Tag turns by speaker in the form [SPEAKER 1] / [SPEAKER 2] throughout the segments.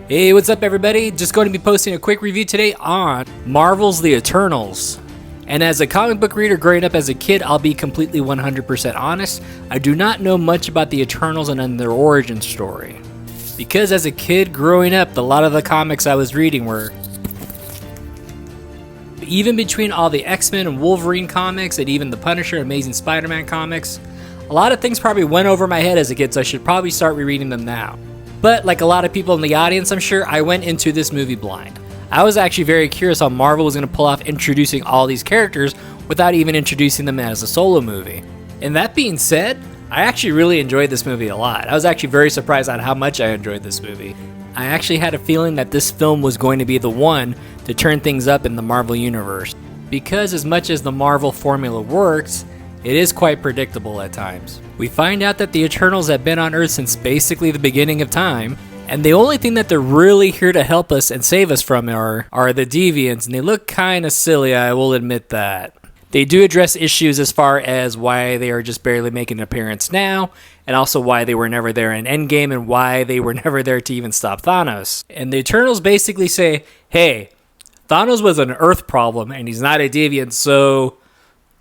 [SPEAKER 1] Hey, what's up everybody? Just going to be posting a quick review today on Marvel's The Eternals. And as a comic book reader growing up as a kid, I'll be completely 100% honest. I do not know much about the Eternals and their origin story. Because as a kid growing up, a lot of the comics I was reading were... Even between all the X-Men and Wolverine comics, and even the Punisher, Amazing Spider-Man comics, a lot of things probably went over my head as a kid, so I should probably start rereading them now. But like a lot of people in the audience, I'm sure, I went into this movie blind. I was actually very curious how Marvel was going to pull off introducing all these characters without even introducing them as a solo movie. And that being said, I actually really enjoyed this movie a lot. I was actually very surprised at how much I enjoyed this movie. I actually had a feeling that this film was going to be the one to turn things up in the Marvel Universe. Because as much as the Marvel formula works, it is quite predictable at times. We find out that the Eternals have been on Earth since basically the beginning of time, and the only thing that they're really here to help us and save us from are the Deviants, and they look kinda silly, I will admit that. They do address issues as far as why they are just barely making an appearance now, and also why they were never there in Endgame, and why they were never there to even stop Thanos. And the Eternals basically say, hey, Thanos was an Earth problem, and he's not a Deviant, so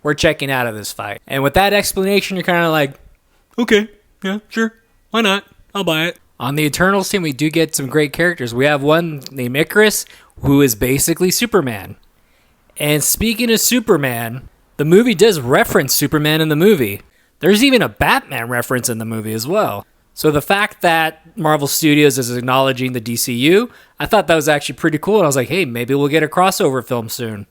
[SPEAKER 1] we're checking out of this fight. And with that explanation, you're kind of like, okay, yeah, sure, why not? I'll buy it. On the Eternals team, we do get some great characters. We have one named Ikaris, who is basically Superman. And speaking of Superman, the movie does reference Superman in the movie. There's even a Batman reference in the movie as well. So the fact that Marvel Studios is acknowledging the DCU, I thought that was actually pretty cool. And I was like, hey, maybe we'll get a crossover film soon.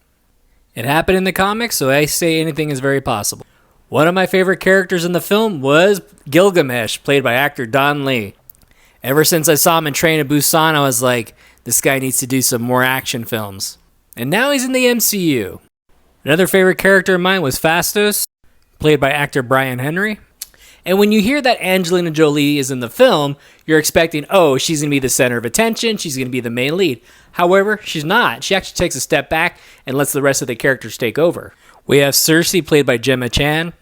[SPEAKER 1] It happened in the comics, so I say anything is very possible. One of my favorite characters in the film was Gilgamesh, played by actor Don Lee. Ever since I saw him in Train to Busan, I was like, this guy needs to do some more action films. And now he's in the MCU. Another favorite character of mine was Phastos, played by actor Brian Henry. And when you hear that Angelina Jolie is in the film, you're expecting, oh, she's going to be the center of attention, she's going to be the main lead. However, she's not. She actually takes a step back and lets the rest of the characters take over. We have Cersei, played by Gemma Chan.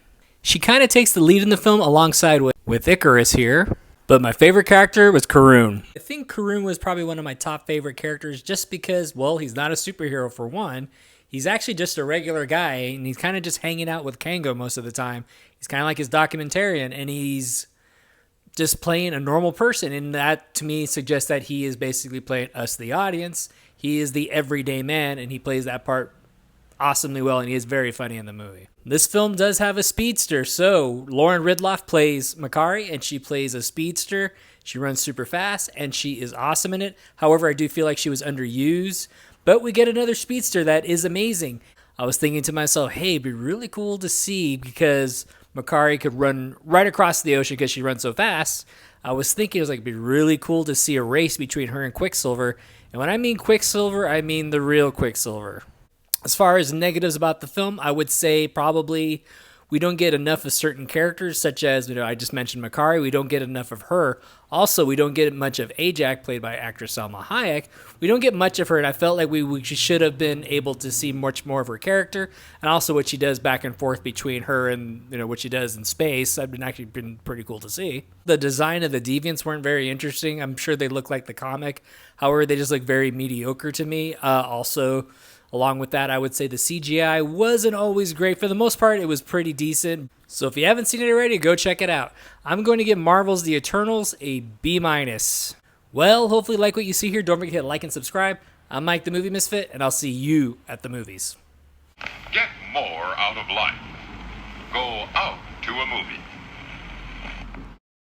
[SPEAKER 1] She kind of takes the lead in the film alongside with Ikaris here. But my favorite character was Karun. I think Karun was probably one of my top favorite characters just because, well, he's not a superhero for one. He's actually just a regular guy, and he's kind of just hanging out with Kango most of the time. He's kind of like his documentarian, and he's just playing a normal person, and that, to me, suggests that he is basically playing us, the audience. He is the everyday man, and he plays that part awesomely well, and he is very funny in the movie. This film does have a speedster, so Lauren Ridloff plays Makkari, and she plays a speedster. She runs super fast, and she is awesome in it. However, I do feel like she was underused. But we get another speedster that is amazing. I was thinking to myself, hey, it'd be really cool to see because Makkari could run right across the ocean because she runs so fast. I was thinking it was like it'd be really cool to see a race between her and Quicksilver. And when I mean Quicksilver, I mean the real Quicksilver. As far as negatives about the film, I would say probably we don't get enough of certain characters, such as, I just mentioned Makkari. We don't get enough of her. Also, we don't get much of Ajak, played by actress Salma Hayek. We don't get much of her, and I felt like we should have been able to see much more of her character, and also what she does back and forth between her and what she does in space. I've been pretty cool to see. The design of the Deviants weren't very interesting. I'm sure they look like the comic. However, they just look very mediocre to me. Also, along with that, I would say the CGI wasn't always great. For the most part, it was pretty decent. So if you haven't seen it already, go check it out. I'm going to give Marvel's The Eternals a B-. Well, hopefully you like what you see here. Don't forget to hit like and subscribe. I'm Mike the Movie Misfit, and I'll see you at the movies.
[SPEAKER 2] Get more out of life. Go out to a movie.